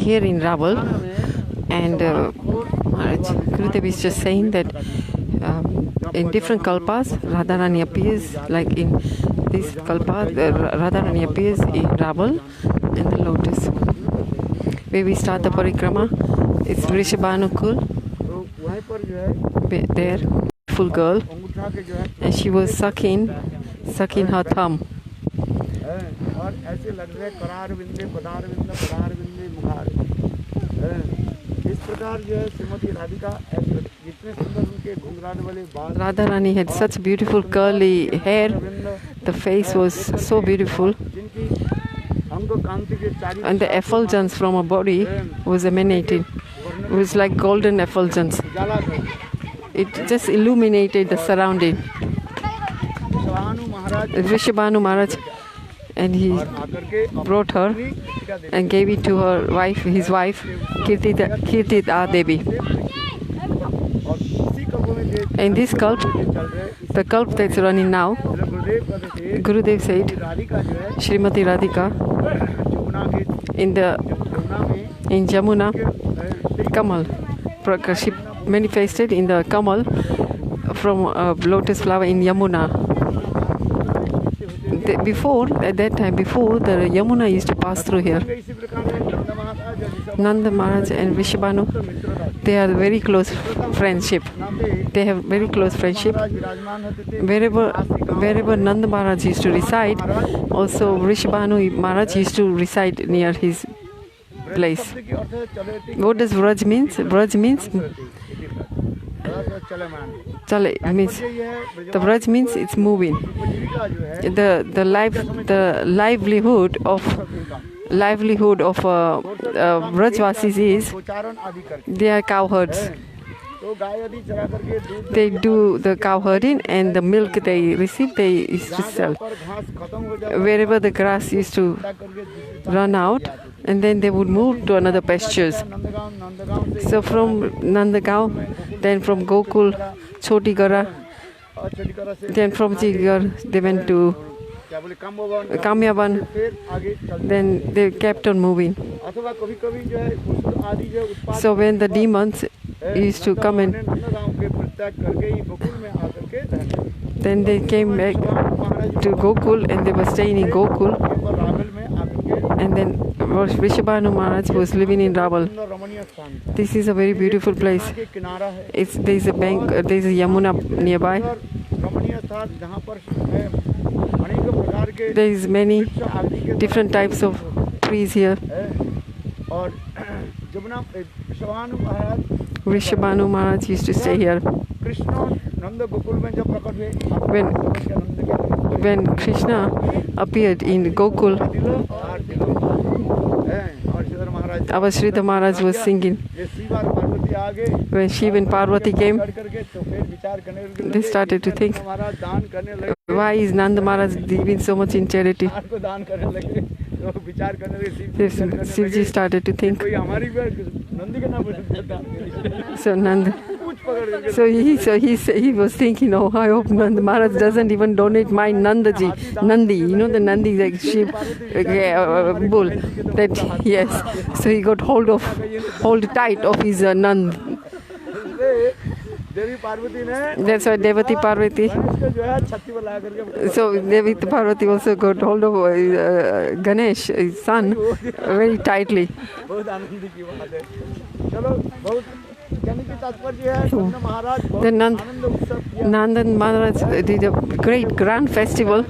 here in Raval, and Gurudev is just saying that in different kalpas, Radharani appears, like in this kalpa, Radharani appears in Raval and the lotus. Where we start the parikrama, it's Vrsabhanu there, beautiful girl, and she was sucking her thumb. Radharani had such beautiful curly hair. The face was so beautiful, and the effulgence from her body was emanating. It was like golden effulgence. It just illuminated the surrounding. Vrsabhanu Maharaja, and he brought her and gave it to his wife, Kirtida Devi. In this cult, the cult that's running now, Gurudev said, Srimati Radhika, in Yamuna, Kamal, she manifested in the Kamal from a lotus flower in Yamuna. At that time, the Yamuna used to pass through here. Nanda Maharaj and Vrsabhanu, they are very close friendship. They have very close friendship. Wherever Nanda Maharaj used to reside, also Vrsabhanu Maharaj used to reside near his place. What does Vraj means? Vraj means Chale means the Vraj means it's moving. The livelihood of vrajavasis is they are cowherds. They do the cow herding, and the milk they receive, they used to sell. Wherever the grass used to run out, and then they would move to another pastures. So from Nandagaon, then from Gokul, Chotigara, then from Chigar, they went to Kamyaban, then they kept on moving. So when the demons used to come in, then they came back to Gokul, and they were staying in Gokul. And then Vrsabhanu Maharaj was living in Raval. This is a very beautiful place. There is a bank, there is a Yamuna nearby. There is many different types of trees here. Vrsabhanu Maharaj used to stay here. When Krishna appeared in Gokul, our Sridhar Maharaj was singing. When Shiva and Parvati came, they started to think, why is Nanda Maharaj giving so much in charity? Shivji started to think. So he was thinking, oh, I hope Nanda Maharaj doesn't even donate my Nandi, you know the Nandi, like sheep, bull. That yes. So he got hold tight of his Nand. That's why Devati Parvati. So Devati Parvati also got hold of Ganesh, his son, very tightly. Then Nandan Maharaj did a great grand festival.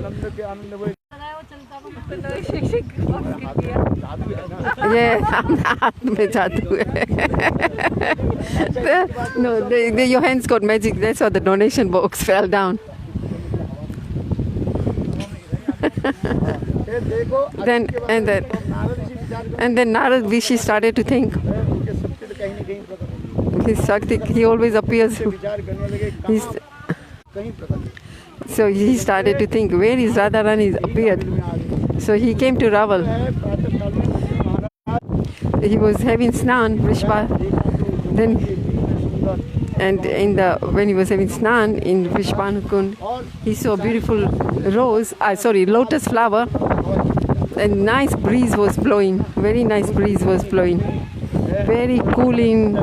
Yeah, no, your hands got magic. That's why the donation box fell down. then Narada Rishi started to think. He always appears. So he started to think, where is Radharani appeared? So he came to Raval. He was having snan, then, and when he was having snan in Vrsabhanu Kund, he saw a beautiful lotus flower a nice breeze was blowing. Very nice breeze was blowing. Very cooling,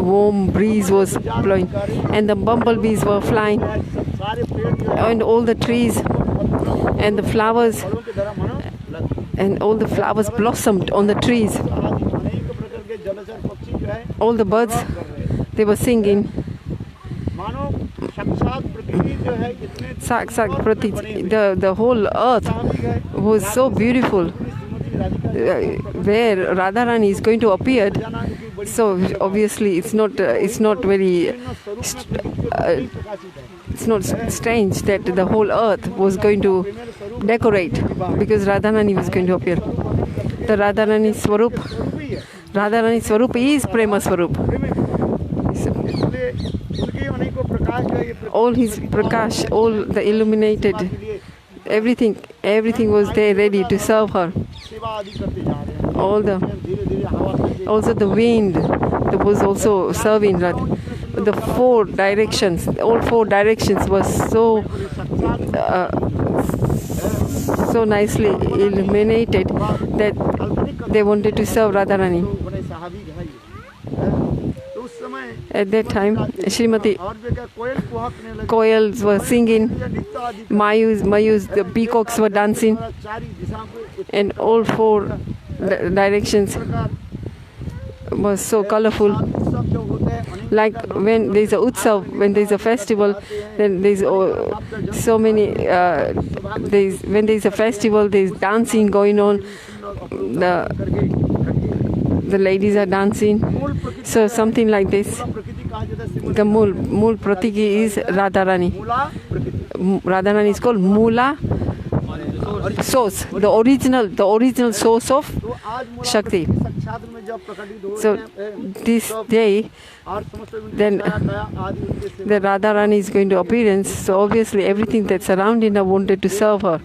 warm breeze was blowing, and the bumblebees were flying, and all the trees and the flowers, and all the flowers blossomed on the trees. All the birds, they were singing. The whole earth was so beautiful. Where Radharani is going to appear, so obviously it's not very it's not strange that the whole earth was going to decorate because Radharani was going to appear. The Radharani Swarup is Prema Swarup. All his prakash, all the illuminated, everything was there ready to serve her. Also the wind that was also serving that. The all four directions were so nicely illuminated that they wanted to serve Radharani. At that time, Srimati koyals were singing, mayus, the peacocks were dancing, and all four directions was so colorful. Like when there's a utsav, when there's a festival, then there's so many. When there's a festival, there's dancing going on. The ladies are dancing. So something like this. The Mool Pratiki is Radharani. Radharani is called Mula source, the original source of Shakti. So this day, then the Radharani is going to appearance. So obviously everything that's surrounding her wanted to serve her.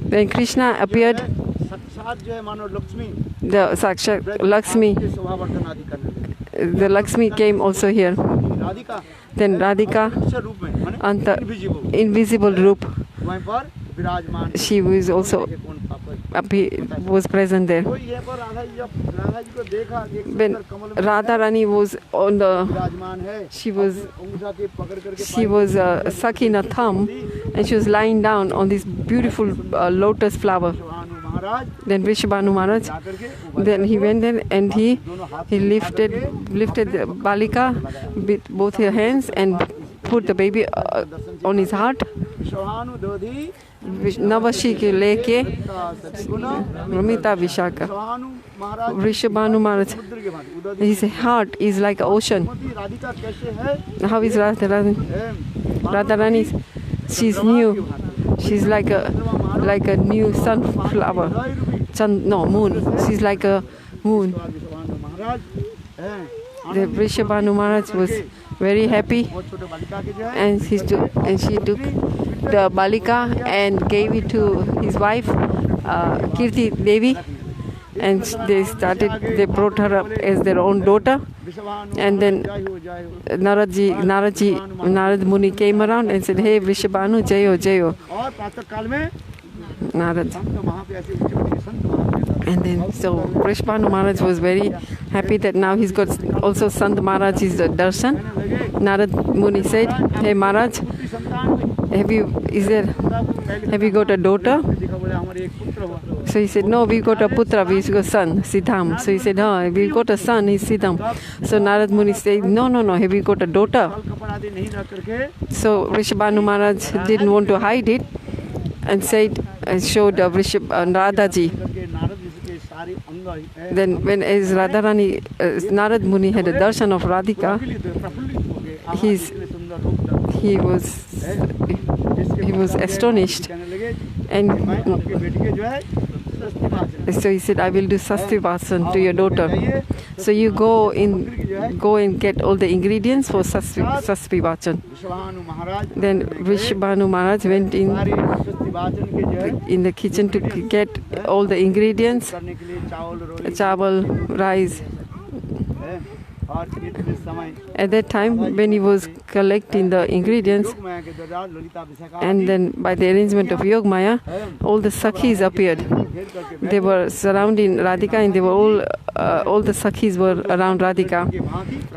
When Krishna appeared, the Sakshat Lakshmi, the Lakshmi came also here. Then Radhika, Anta, invisible roop, she was also was present there. When Radharani was on she was sucking a thumb, and she was lying down on this beautiful lotus flower. Then Vrsabhanu Maharaj, then he went there and he lifted the balika with both her hands and put the baby on his heart. Navashi ke leke Ramita Vishaka. Vrsabhanu Maharaj, his heart is like an ocean. How is Radharani? Radharani, she's new. She's like a new sunflower. Moon. She's like a moon. The Vrsabhanu Maharaj was very happy, and she took the balika and gave it to his wife, Kirti Devi, and they brought her up as their own daughter. And then Narad Muni came around and said, "Hey Vrsabhanu, Jayo, Jayo." Narad. And then so Vrsabhanu Maharaj was very happy that now he's got also Sant Maharaj is the darshan. Narad Muni said, "Hey Maharaj, have you got a daughter?" So he said, "No, we got a putra, we got a son, Siddham." So he said, "Oh, we got a son, he's Siddham." So Narad Muni said, No, have we got a daughter?" So Vrsabhanu Maharaj didn't want to hide it and showed Radhaji. Then when as Radharani, Narad Muni had a darshan of Radhika, he was astonished, and so he said, "I will do Sastivachan to your daughter. So you go and get all the ingredients for Sastivachan." Then Vrsabhanu Maharaj went in the kitchen to get all the ingredients, chawal, rice, At that time, when he was collecting the ingredients, and then by the arrangement of Yogmaya, all the Sakhis appeared. They were surrounding Radhika, and they were all the Sakhis were around Radhika.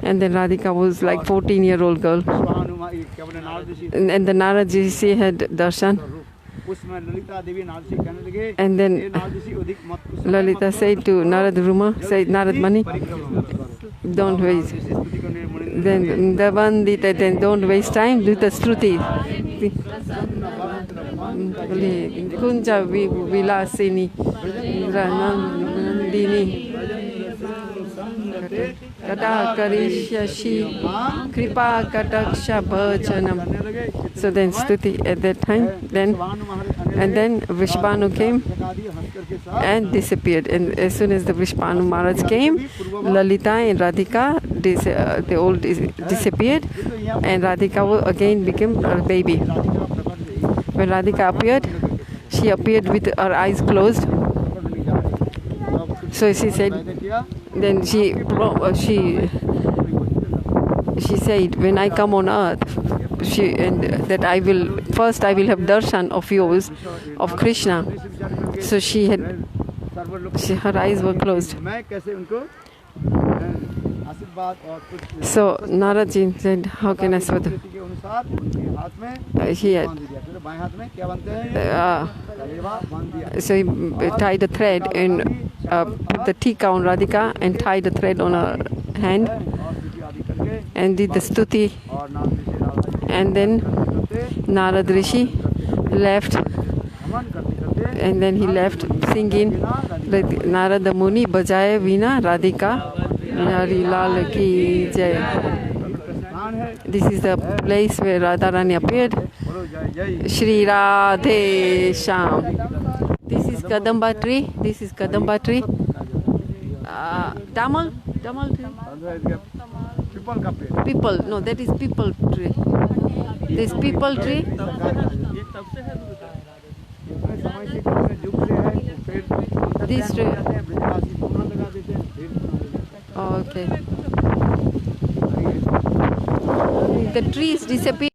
And then Radhika was like 14-year-old girl. And the Narada Rishi had darshan. And then Lalita said to Narada Ruma, said, Narad Mani, don't waste. Then the one that then don't waste time, do the Struti. Kunja Vilasini Nandini Kata Karishashi Kripa Kataksha Bhajanam. So then Stuti at that time, and then Vrsabhanu came and disappeared. And as soon as the Vrsabhanu Maharaj came, Lalita and Radhika, they all disappeared, and Radhika again became a baby. When Radhika appeared, she appeared with her eyes closed. So she said, then she said, when I come on earth, that I will have darshan of yours, of Krishna. So her eyes were closed. So Naraji said, how can I serve? So he tied a thread and put the tika on Radhika and tied the thread on her hand and did the stuti. And then Narad Rishi left, and then he left singing Narada Muni Bajaye Vina Radhika Nari Lal Ki Jai. This is the place where Radharani appeared. Shri Radhe Sham. This is Kadamba tree. This is Kadamba tree. Tamal tree. People. No, that is people tree. This people tree. This tree. Oh, okay. The trees disappear.